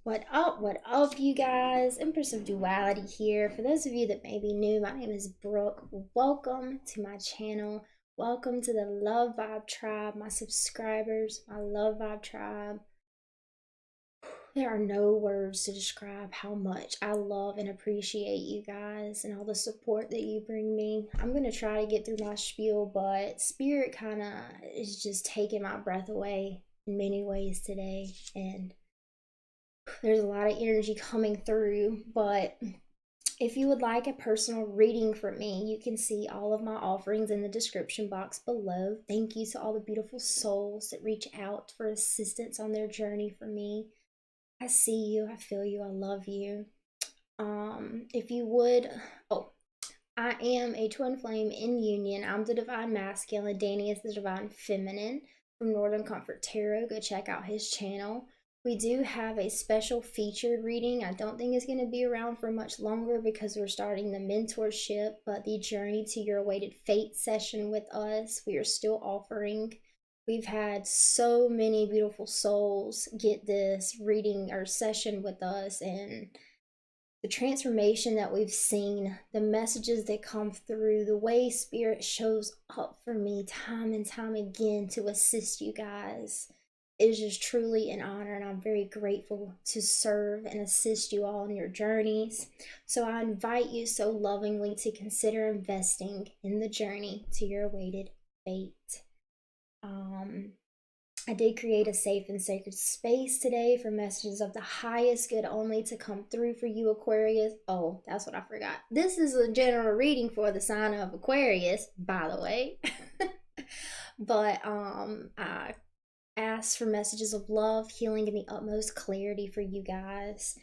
What up, you guys? Empress of Duality here. For those of you that may be new, my name is Brooke. Welcome to my channel. Welcome to the Love Vibe Tribe, my subscribers, my Love Vibe Tribe. There are no words to describe how much I love and appreciate you guys and all the support that you bring me. I'm going to try to get through my spiel, but Spirit kind of is just taking my breath away in many ways today. And there's a lot of energy coming through, but if you would like a personal reading from me, you can see all of my offerings in the description box below. Thank you to all the beautiful souls that reach out for assistance on their journey for me. I see you, I feel you, I love you. If you would, I am a twin flame in union. I'm the divine masculine. Danny is the divine feminine from Northern Comfort Tarot. Go check out his channel. We do have a special featured reading. I don't think it's going to be around for much longer because we're starting the mentorship, but the Journey to Your Awaited Fate session with us, we are still offering. We've had so many beautiful souls get this reading or session with us, and the transformation that we've seen, the messages that come through, the way Spirit shows up for me time and time again to assist you guys. It is just truly an honor, and I'm very grateful to serve and assist you all in your journeys. So I invite you so lovingly to consider investing in the journey to your awaited fate. I did create a safe and sacred space today for messages of the highest good only to come through for you, Aquarius. Oh, that's what I forgot. This is a general reading for the sign of Aquarius, by the way. But I asked for messages of love, healing, and the utmost clarity for you guys.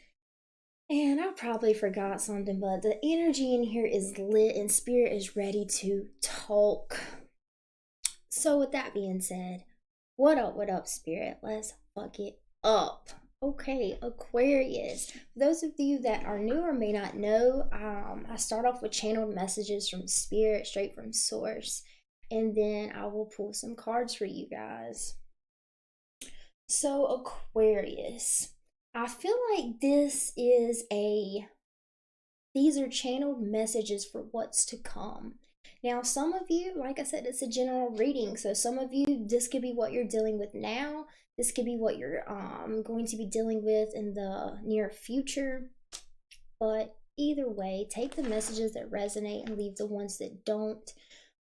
And I probably forgot something, but the energy in here is lit and Spirit is ready to talk. So with that being said, what up, Spirit? Let's fuck it up. Okay, Aquarius. For those of you that are new or may not know, I start off with channeled messages from Spirit, straight from Source, and then I will pull some cards for you guys. So, Aquarius, I feel like these are channeled messages for what's to come. Now, some of you, like I said, it's a general reading. So some of you, this could be what you're dealing with now. This could be what you're going to be dealing with in the near future. But either way, take the messages that resonate and leave the ones that don't.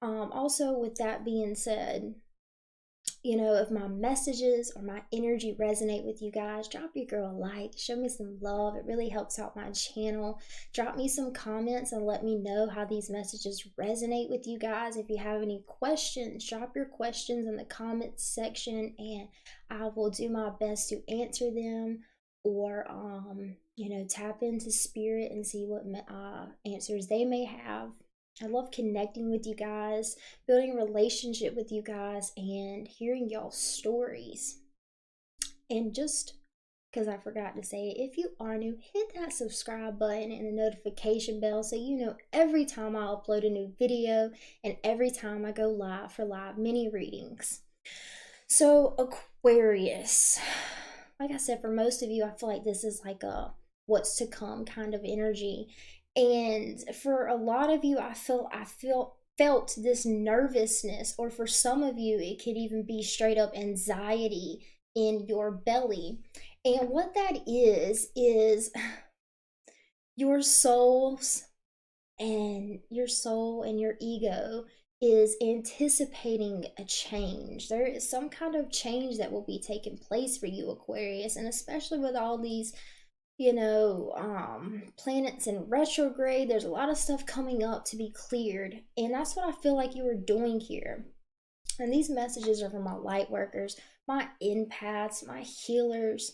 Also, with that being said, you know, if my messages or my energy resonate with you guys, drop your girl a like, show me some love. It really helps out my channel. Drop me some comments and let me know how these messages resonate with you guys. If you have any questions, drop your questions in the comments section and I will do my best to answer them, or you know, tap into Spirit and see what answers they may have. I love connecting with you guys, building a relationship with you guys, and hearing y'all's stories. And just because I forgot to say it, if you are new, hit that subscribe button and the notification bell so you know every time I upload a new video and every time I go live for live mini readings. So, Aquarius, like I said, for most of you, I feel like this is like a what's to come kind of energy. And for a lot of you, I felt this nervousness, or for some of you, it could even be straight up anxiety in your belly. And what that is your your soul and your ego is anticipating a change. There is some kind of change that will be taking place for you, Aquarius, and especially with all these, you know, planets in retrograde, there's a lot of stuff coming up to be cleared, and that's what I feel like you are doing here. And these messages are from my light workers, my empaths, my healers,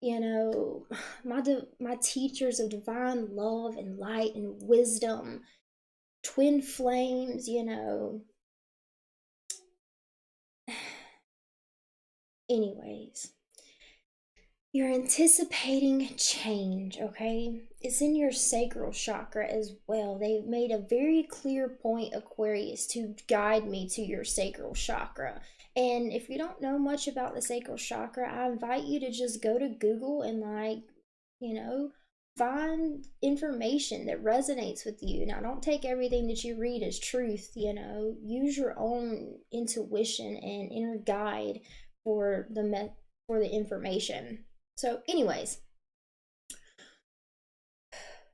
you know, my teachers of divine love and light and wisdom, twin flames, you know. Anyways, you're anticipating change, okay? It's in your sacral chakra as well. They made a very clear point, Aquarius, to guide me to your sacral chakra. And if you don't know much about the sacral chakra, I invite you to just go to Google and like you know, find information that resonates with you. Now, don't take everything that you read as truth, use your own intuition and inner guide for for the information. So, anyways,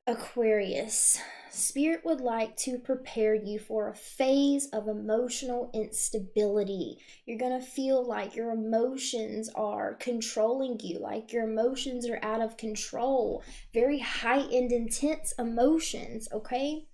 Aquarius, Spirit would like to prepare you for a phase of emotional instability. You're going to feel like your emotions are controlling you, like your emotions are out of control. Very heightened, intense emotions, okay?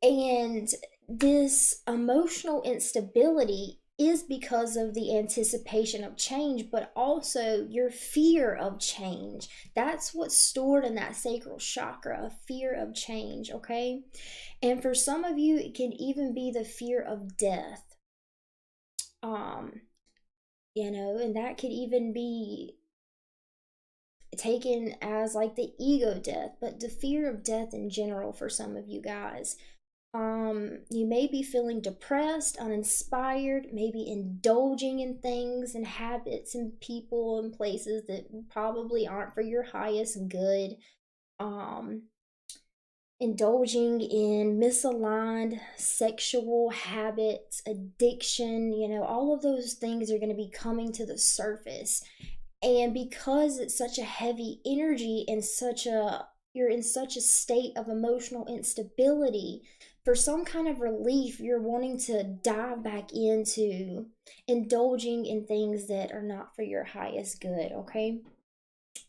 And this emotional instability is because of the anticipation of change, but also your fear of change. That's what's stored in that sacral chakra, a fear of change, okay? And for some of you, it can even be the fear of death. And that could even be taken as like the ego death, but the fear of death in general for some of you guys. You may be feeling depressed, uninspired, maybe indulging in things and habits and people and places that probably aren't for your highest good. Indulging in misaligned sexual habits, addiction, all of those things are going to be coming to the surface. And because it's such a heavy energy and you're in such a state of emotional instability, for some kind of relief, you're wanting to dive back into indulging in things that are not for your highest good, okay?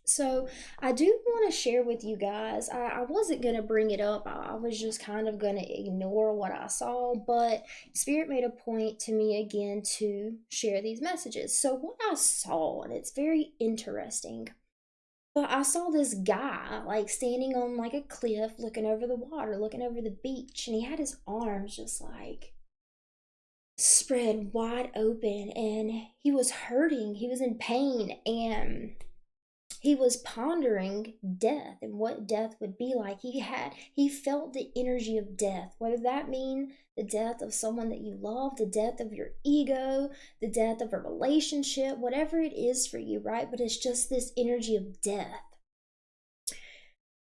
So, I do want to share with you guys. I wasn't going to bring it up, I was just kind of going to ignore what I saw, but Spirit made a point to me again to share these messages. So, what I saw, and it's very interesting, but I saw this guy like standing on like a cliff, looking over the water, looking over the beach, and he had his arms just like spread wide open, and he was hurting, he was in pain, and he was pondering death and what death would be like. He felt the energy of death, whether that mean the death of someone that you love, the death of your ego, the death of a relationship, whatever it is for you, right? But it's just this energy of death.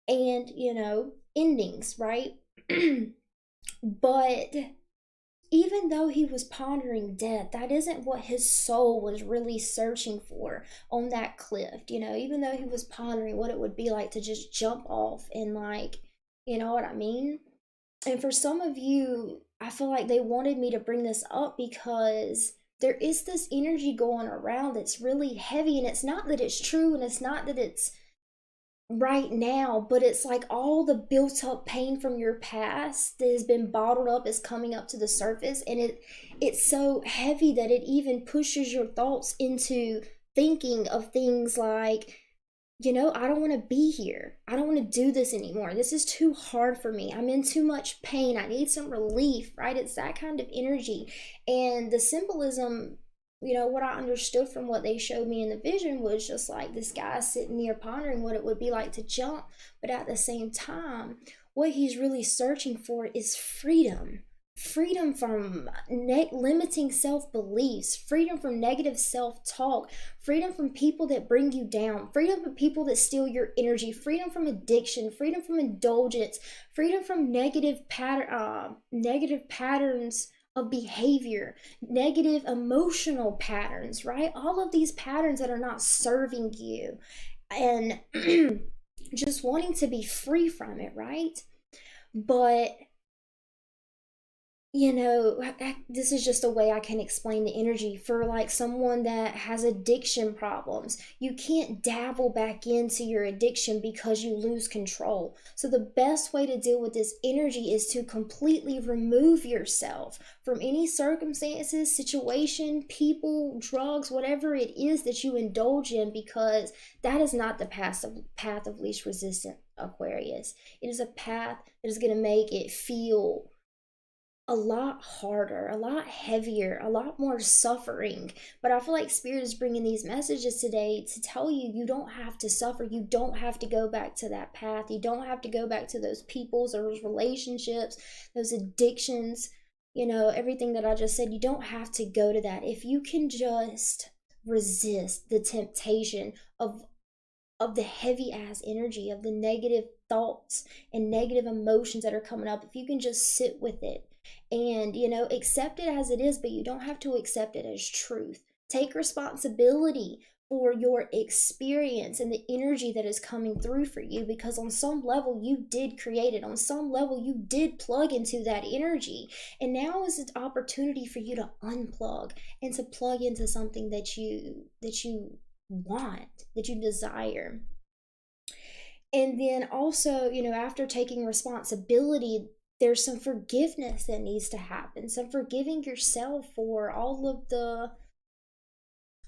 And, endings, right? But even though he was pondering death, that isn't what his soul was really searching for on that cliff. Even though he was pondering what it would be like to just jump off and, like, you know what I mean? And for some of you, I feel like they wanted me to bring this up because there is this energy going around that's really heavy, and it's not that it's true, and it's not that it's right now, but it's like all the built up pain from your past that has been bottled up is coming up to the surface, and it's so heavy that it even pushes your thoughts into thinking of things like, I don't want to be here, I don't want to do this anymore, this is too hard for me, I'm in too much pain, I need some relief, right? It's that kind of energy. And the symbolism, what I understood from what they showed me in the vision was just like this guy sitting there pondering what it would be like to jump. But at the same time, what he's really searching for is freedom. Freedom from limiting self beliefs, freedom from negative self talk, freedom from people that bring you down, freedom from people that steal your energy, freedom from addiction, freedom from indulgence, freedom from negative patterns of behavior, negative emotional patterns, right? All of these patterns that are not serving you, and just wanting to be free from it, right? But this is just a way I can explain the energy for like someone that has addiction problems. You can't dabble back into your addiction because you lose control. So the best way to deal with this energy is to completely remove yourself from any circumstances, situation, people, drugs, whatever it is that you indulge in, because that is not the path of least resistance, Aquarius. It is a path that is going to make it feel a lot harder, a lot heavier, a lot more suffering. But I feel like Spirit is bringing these messages today to tell you you don't have to suffer. You don't have to go back to that path. You don't have to go back to those peoples, those relationships, those addictions, everything that I just said. You don't have to go to that. If you can just resist the temptation of of the heavy ass energy, of the negative thoughts and negative emotions that are coming up, if you can just sit with it and, accept it as it is, but you don't have to accept it as truth. Take responsibility for your experience and the energy that is coming through for you, because on some level you did create it. On some level you did plug into that energy. And now is an opportunity for you to unplug and to plug into something that you want, that you desire. And then also, after taking responsibility, there's some forgiveness that needs to happen, some forgiving yourself for all of the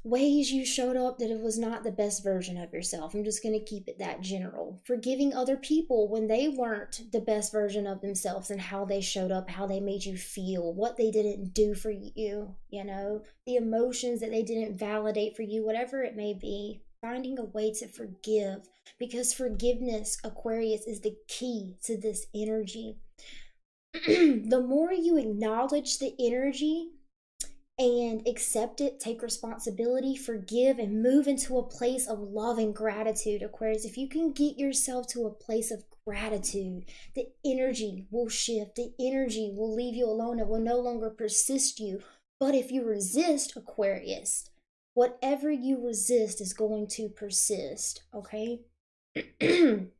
ways you showed up that it was not the best version of yourself. I'm just going to keep it that general. Forgiving other people when they weren't the best version of themselves, and how they showed up, how they made you feel, what they didn't do for you, the emotions that they didn't validate for you, whatever it may be. Finding a way to forgive, because forgiveness, Aquarius, is the key to this energy. The more you acknowledge the energy and accept it, take responsibility, forgive, and move into a place of love and gratitude, Aquarius. If you can get yourself to a place of gratitude, the energy will shift. The energy will leave you alone. It will no longer persist you. But if you resist, Aquarius, whatever you resist is going to persist, okay? The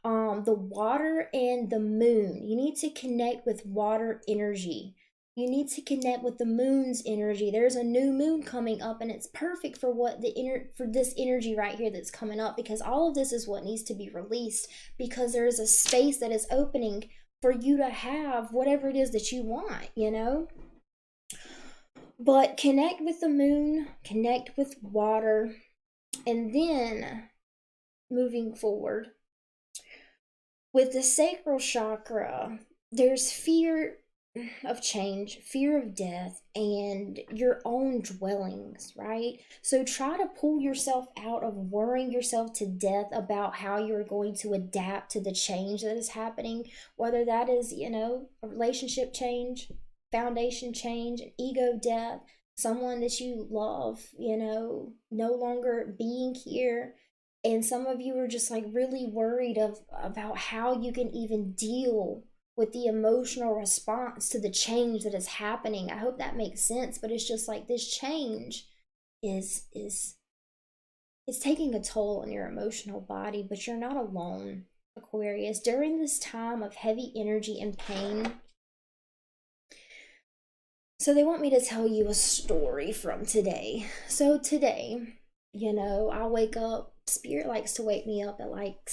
water and the moon. You need to connect with water energy. You need to connect with the moon's energy. There's a new moon coming up, and it's perfect for for this energy right here that's coming up, because all of this is what needs to be released, because there is a space that is opening for you to have whatever it is that you want, But connect with the moon, connect with water, and then moving forward with the sacral chakra, there's fear of change, fear of death, and your own dwellings, right? So try to pull yourself out of worrying yourself to death about how you're going to adapt to the change that is happening, whether that is, a relationship change, foundation change, an ego death, someone that you love, no longer being here. And some of you are just like really worried about how you can even deal with the emotional response to the change that is happening. I hope that makes sense, but it's just like this change is it's taking a toll on your emotional body, but you're not alone, Aquarius. During this time of heavy energy and pain, so they want me to tell you a story from today. So today, I wake up, Spirit likes to wake me up at like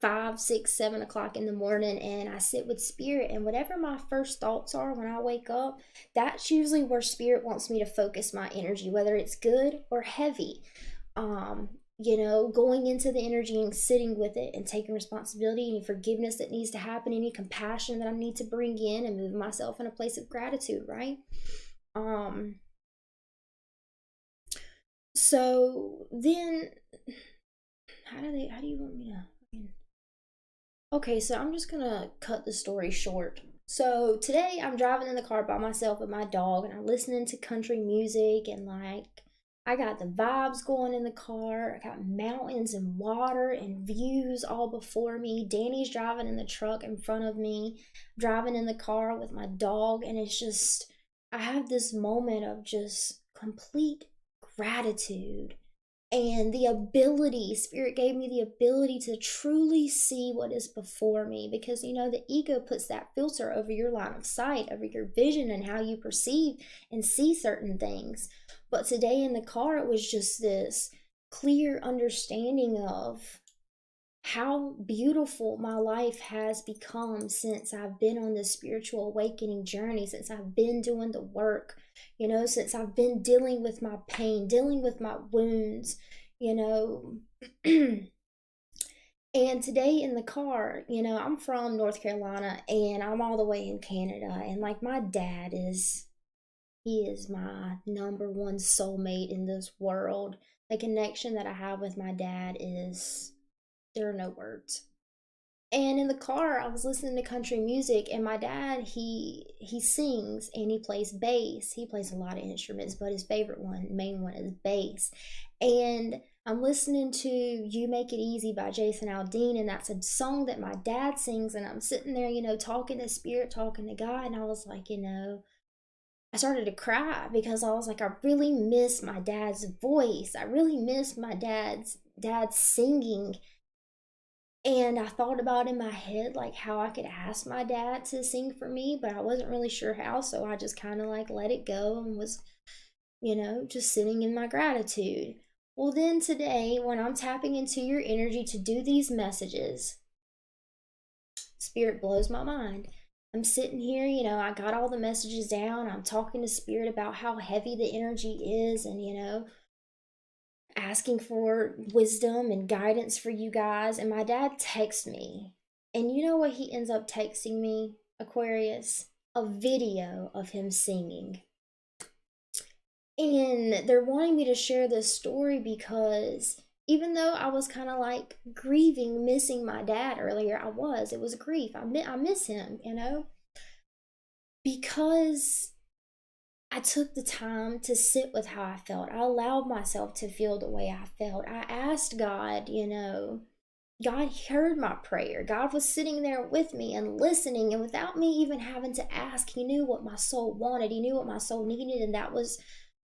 5, 6, 7 o'clock in the morning, and I sit with Spirit, and whatever my first thoughts are when I wake up, that's usually where Spirit wants me to focus my energy, whether it's good or heavy. Going into the energy and sitting with it and taking responsibility, any forgiveness that needs to happen, any compassion that I need to bring in, and move myself in a place of gratitude, right? So then how do you want me to, okay, so I'm just gonna cut the story short. So today I'm driving in the car by myself with my dog, and I'm listening to country music, and like I got the vibes going in the car. I got mountains and water and views all before me. Danny's driving in the truck in front of me, driving in the car with my dog, and it's just, I have this moment of just complete gratitude, and the ability, Spirit gave me the ability to truly see what is before me, because the ego puts that filter over your line of sight, over your vision, and how you perceive and see certain things. But today in the car, it was just this clear understanding of how beautiful my life has become since I've been on this spiritual awakening journey, since I've been doing the work, since I've been dealing with my pain, dealing with my wounds, And today in the car, I'm from North Carolina, and I'm all the way in Canada, and like my dad he is my number one soulmate in this world. The connection that I have with my dad there are no words. And in the car, I was listening to country music, and my dad, he sings and he plays bass. He plays a lot of instruments, but his favorite one, main one, is bass. And I'm listening to You Make It Easy by Jason Aldean, and that's a song that my dad sings, and I'm sitting there, you know, talking to spirit, talking to God, and I was like, you know, I started to cry because I was like, I really miss my dad's voice. I really miss my dad's singing. And I thought about in my head like how I could ask my dad to sing for me, but I wasn't really sure how, so I just kind of like let it go and was, you know, just sitting in my gratitude. Well, then today, when I'm tapping into your energy to do these messages, Spirit blows my mind. I'm sitting here, you know, I got all the messages down. I'm talking to Spirit about how heavy the energy is and, you know, asking for wisdom and guidance for you guys. And my dad texts me. And you know what he ends up texting me, Aquarius? A video of him singing. And they're wanting me to share this story because even though I was kind of like grieving, missing my dad earlier, it was grief. I miss him, you know, because I took the time to sit with how I felt. I allowed myself to feel the way I felt. I asked God, you know, God heard my prayer. God was sitting there with me and listening, and without me even having to ask, he knew what my soul wanted. He knew what my soul needed, and that was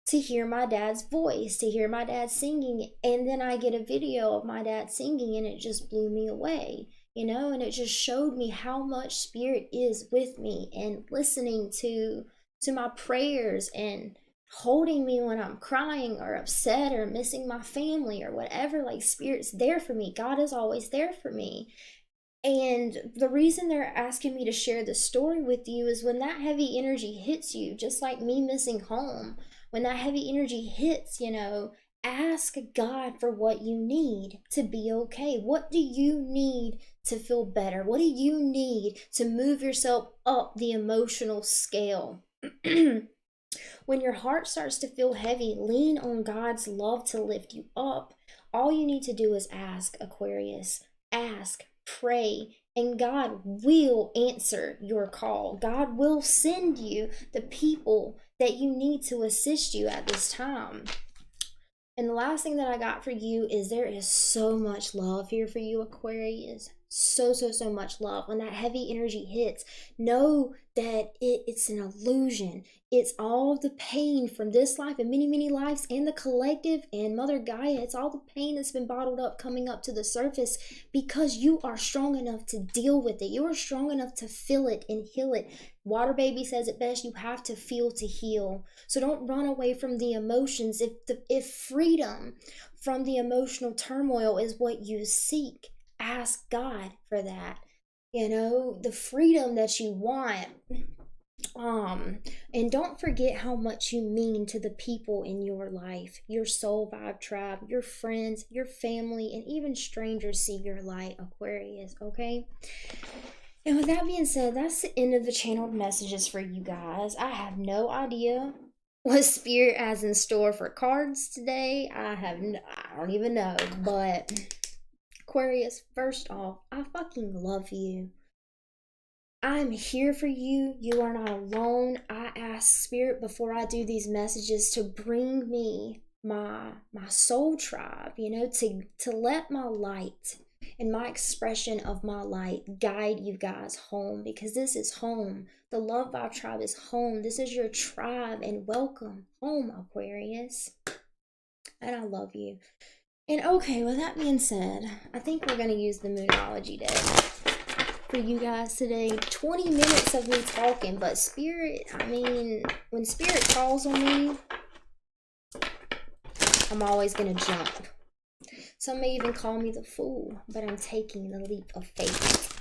to hear my dad's voice, to hear my dad singing. And then I get a video of my dad singing, and it just blew me away, you know, and it just showed me how much Spirit is with me and listening to my prayers and holding me when I'm crying or upset or missing my family or whatever. Like, Spirit's there for me. God is always there for me. And the reason they're asking me to share this story with you is when that heavy energy hits you, just like me missing home, when that heavy energy hits, you know, ask God for what you need to be okay. What do you need to feel better? What do you need to move yourself up the emotional scale? When your heart starts to feel heavy, lean on God's love to lift you up. All you need to do is ask, Aquarius. Ask, pray, and God will answer your call. God will send you the people that you need to assist you at this time. And the last thing that I got for you is there is so much love here for you, Aquarius. So much love. When that heavy energy hits, know that it's an illusion. It's all the pain from this life and many lives and the collective and Mother Gaia. It's all the pain that's been bottled up coming up to the surface because you are strong enough to deal with it. You are strong enough to feel it and heal it. Water Baby says it best, you have to feel to heal. So don't run away from the emotions. If freedom from the emotional turmoil is what you seek, ask God for that. You know, the freedom that you want. And don't forget how much you mean to the people in your life, your soul vibe tribe, your friends, your family, and even strangers see your light, Aquarius, okay? And with that being said, that's the end of the channeled messages for you guys. I have no idea what Spirit has in store for cards today. I don't even know, but Aquarius, first off, I fucking love you. I'm here for you. You are not alone. I ask Spirit before I do these messages to bring me my soul tribe, you know, to let my light and my expression of my light guide you guys home, because this is home. The Love Vibe Tribe is home. This is your tribe, and welcome home, Aquarius. And I love you. And okay, with that being said, I think we're going to use the Moonology deck for you guys today. 20 minutes of me talking, but Spirit, I mean, when Spirit calls on me, I'm always going to jump. Some may even call me the fool, but I'm taking the leap of faith.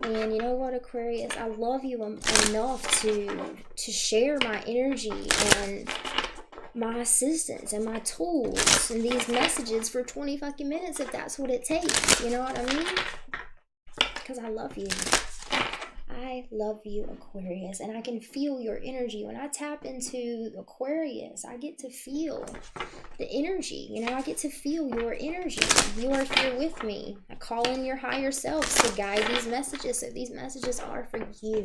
And you know what, Aquarius? I love you enough to share my energy and my assistance and my tools and these messages for 20 fucking minutes if that's what it takes. You know what I mean? Because I love you. I love you, Aquarius, and I can feel your energy. When I tap into Aquarius, I get to feel the energy. You know, I get to feel your energy. You are here with me. I call in your higher selves to guide these messages, so these messages are for you.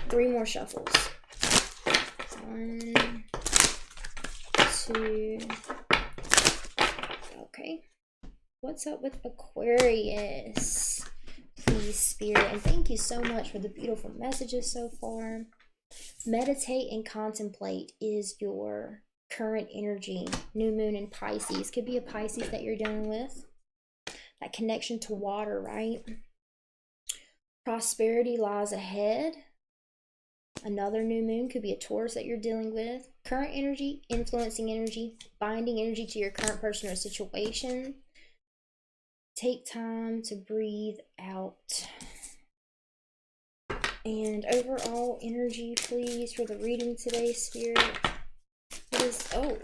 3 more shuffles. 1, 2, Okay. What's up with Aquarius? Please, Spirit. And thank you so much for the beautiful messages so far. Meditate and contemplate is your current energy. New moon in Pisces. Could be a Pisces that you're dealing with. That connection to water, right? Prosperity lies ahead. Another new moon could be a Taurus that you're dealing with. Current energy, influencing energy, binding energy to your current person or situation. Take time to breathe out. And overall energy, please, for the reading today, Spirit. It is, oh.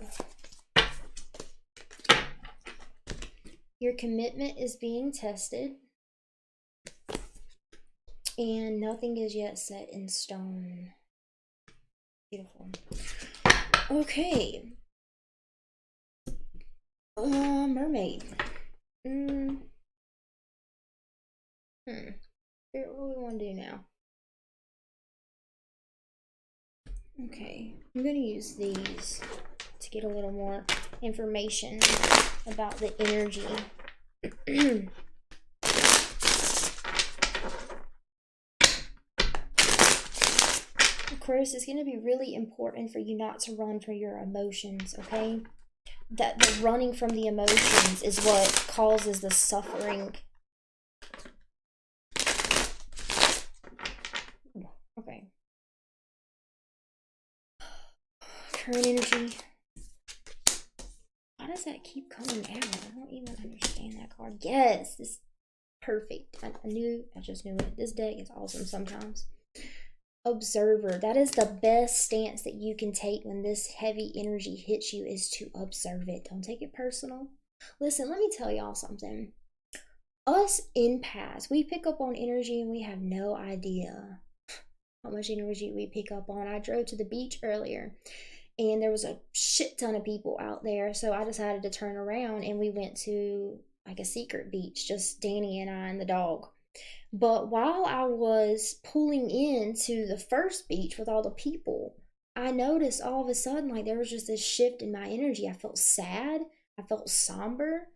Your commitment is being tested. And nothing is yet set in stone. Beautiful. Okay. Mermaid. Spirit, what do we want to do now? Okay, I'm going to use these to get a little more information about the energy. Aquarius, it's going to be really important for you not to run from your emotions, okay? That the running from the emotions is what causes the suffering. Okay. Current energy. Why does that keep coming out? I don't even understand that card. Yes, this is perfect. I just knew it. This deck is awesome sometimes. Observer. That is the best stance that you can take when this heavy energy hits you, is to observe it. Don't take it personal. Listen, let me tell y'all something. Us empaths, we pick up on energy and we have no idea how much energy we pick up on. I drove to the beach earlier and there was a shit ton of people out there, so I decided to turn around and we went to like a secret beach, just Danny and I and the dog. But while I was pulling into the first beach with all the people, I noticed all of a sudden, like, there was just this shift in my energy. I felt sad. I felt somber.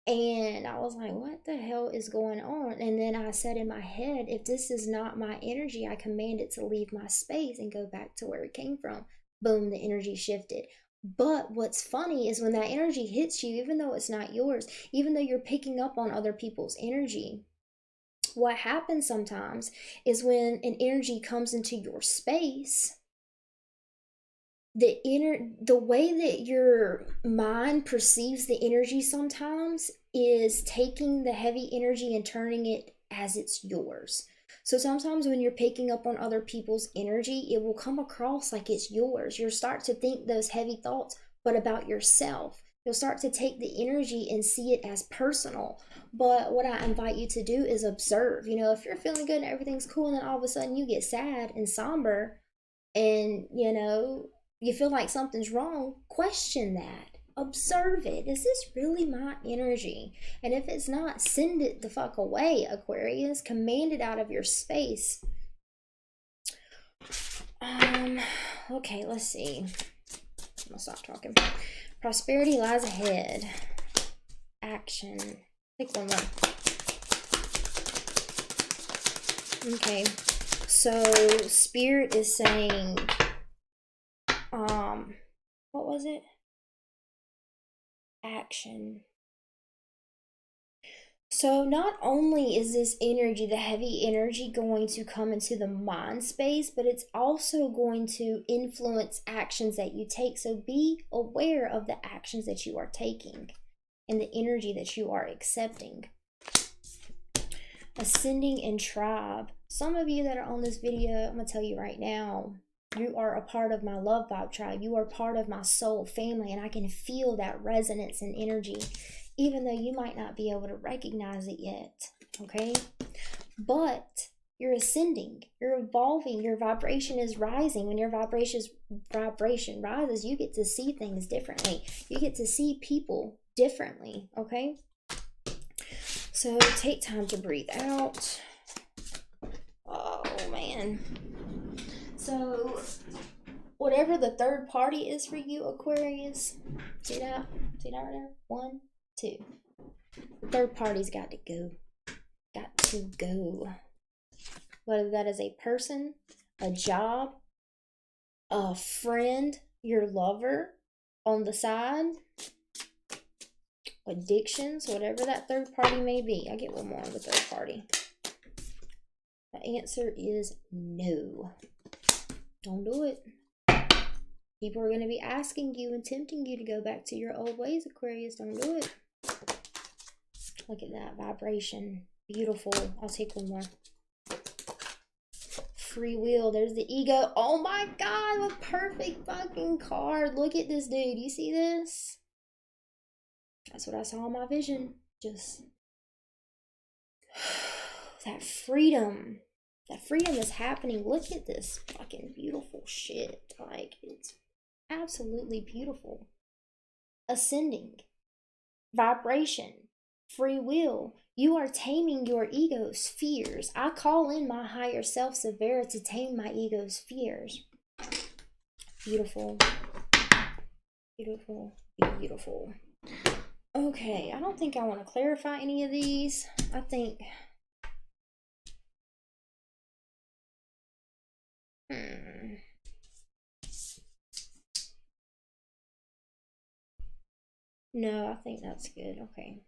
And I was like, what the hell is going on? And then I said in my head, if this is not my energy, I command it to leave my space and go back to where it came from. Boom, the energy shifted. But what's funny is when that energy hits you, even though it's not yours, even though you're picking up on other people's energy, what happens sometimes is when an energy comes into your space, the way that your mind perceives the energy sometimes is taking the heavy energy and turning it as it's yours. So sometimes when you're picking up on other people's energy, it will come across like it's yours. You'll start to think those heavy thoughts, but about yourself. You'll start to take the energy and see it as personal. But what I invite you to do is observe. You know, if you're feeling good and everything's cool, and then all of a sudden you get sad and somber and, you know, you feel like something's wrong, question that. Observe it. Is this really my energy? And if it's not, send it the fuck away, Aquarius. Command it out of your space. Okay, let's see. I'm gonna stop talking. Prosperity lies ahead. Action. Pick one more. Okay. So Spirit is saying, what was it? Action. So not only is this energy, the heavy energy, going to come into the mind space, but it's also going to influence actions that you take. So be aware of the actions that you are taking and the energy that you are accepting. Ascending in tribe. Some of you that are on this video, I'm going to tell you right now, you are a part of my love vibe tribe. You are part of my soul family, and I can feel that resonance and energy, even though you might not be able to recognize it yet, okay? But you're ascending, you're evolving, your vibration is rising. When your vibration rises, you get to see things differently. You get to see people differently, okay? So take time to breathe out. Oh, man. So whatever the third party is for you, Aquarius, see that? See that right there? 1, Two. The third party's got to go. Got to go. Whether that is a person, a job, a friend, your lover on the side, addictions, whatever that third party may be. I get one more on the third party. The answer is no. Don't do it. People are going to be asking you and tempting you to go back to your old ways, Aquarius. Don't do it. Look at that vibration. Beautiful. I'll take one more. Free will. There's the ego. Oh my God, a perfect fucking card. Look at this dude. You see this? That's what I saw in my vision. Just that freedom. That freedom is happening. Look at this fucking beautiful shit. Like, it's absolutely beautiful. Ascending. Vibration. Free will. You are taming your ego's fears. I call in my higher self, Severa, to tame my ego's fears. Beautiful. Beautiful. Beautiful. Okay, I don't think I want to clarify any of these. I think... No, I think that's good. Okay.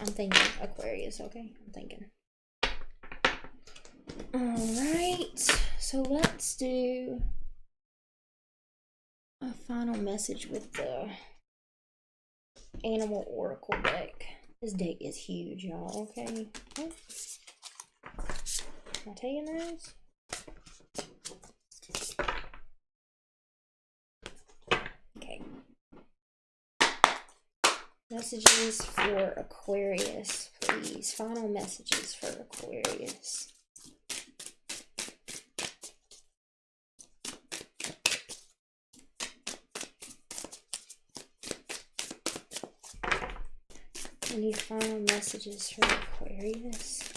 I'm thinking Aquarius, okay? I'm thinking. Alright, so let's do a final message with the Animal Oracle deck. This deck is huge, y'all, okay? Am I taking those? Okay. Messages for Aquarius, please. Final messages for Aquarius. Any final messages for Aquarius?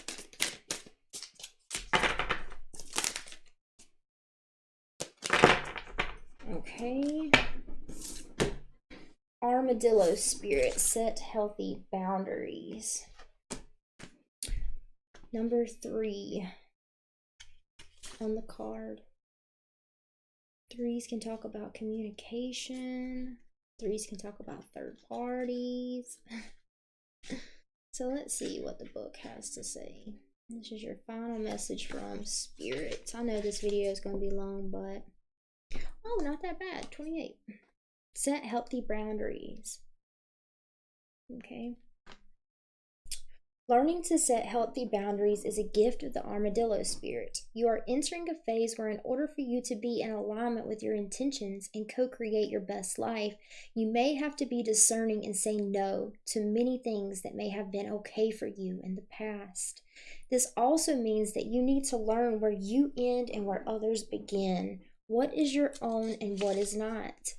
Okay. Armadillo spirit, set healthy boundaries. Number 3 on the card. 3s can talk about communication. 3s can talk about third parties. So let's see what the book has to say. This is your final message from Spirit. I know this video is going to be long, but oh, not that bad. 28. Set healthy boundaries. Okay. Learning to set healthy boundaries is a gift of the Armadillo spirit. You are entering a phase where, in order for you to be in alignment with your intentions and co-create your best life, you may have to be discerning and say no to many things that may have been okay for you in the past. This also means that you need to learn where you end and where others begin. What is your own and what is not?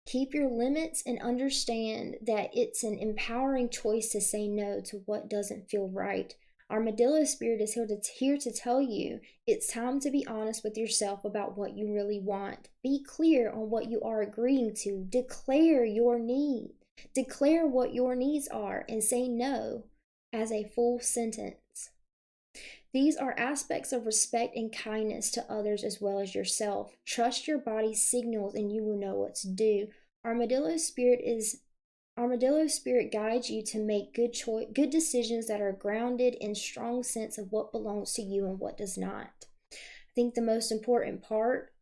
Keep your limits and understand that it's an empowering choice to say no to what doesn't feel right. Armadillo spirit is here to tell you it's time to be honest with yourself about what you really want. Be clear on what you are agreeing to. Declare your need. Declare what your needs are and say no as a full sentence. These are aspects of respect and kindness to others as well as yourself. Trust your body's signals and you will know what to do. Armadillo spirit guides you to make good decisions that are grounded in strong sense of what belongs to you and what does not. I think the most important part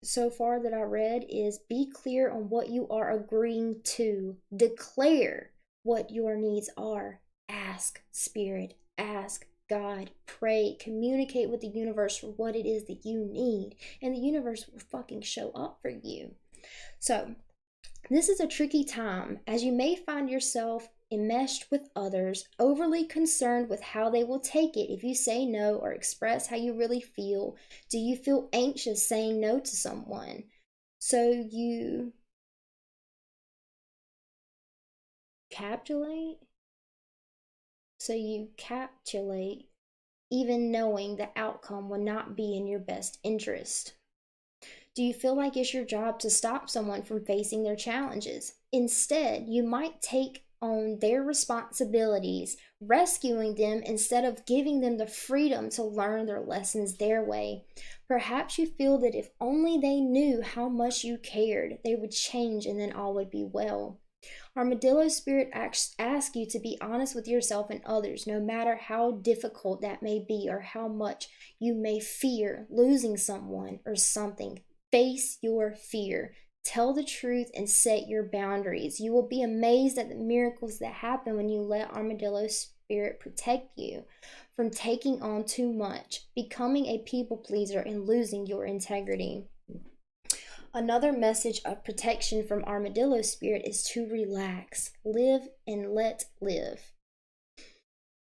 so far that I read is be clear on what you are agreeing to. Declare what your needs are. Ask Spirit. Ask God, pray, communicate with the universe for what it is that you need, and the universe will fucking show up for you. So, this is a tricky time, as you may find yourself enmeshed with others, overly concerned with how they will take it if you say no or express how you really feel. Do you feel anxious saying no to someone? So you capitulate? So you capitulate, even knowing the outcome will not be in your best interest. Do you feel like it's your job to stop someone from facing their challenges? Instead, you might take on their responsibilities, rescuing them instead of giving them the freedom to learn their lessons their way. Perhaps you feel that if only they knew how much you cared, they would change and then all would be well. Armadillo spirit asks you to be honest with yourself and others, no matter how difficult that may be or how much you may fear losing someone or something. Face your fear. Tell the truth and set your boundaries. You will be amazed at the miracles that happen when you let Armadillo spirit protect you from taking on too much, becoming a people pleaser, and losing your integrity. Another message of protection from Armadillo spirit is to relax, live, and let live.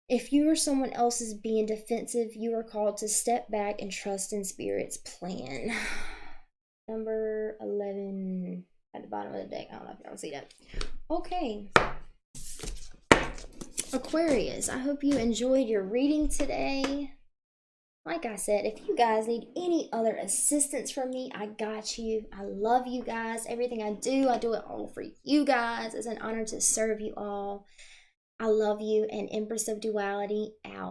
If you or someone else is being defensive, you are called to step back and trust in Spirit's plan. Number 11 at the bottom of the deck. I don't know if y'all see that. Okay. Aquarius, I hope you enjoyed your reading today. Like I said, if you guys need any other assistance from me, I got you. I love you guys. Everything I do it all for you guys. It's an honor to serve you all. I love you, and Empress of Duality out.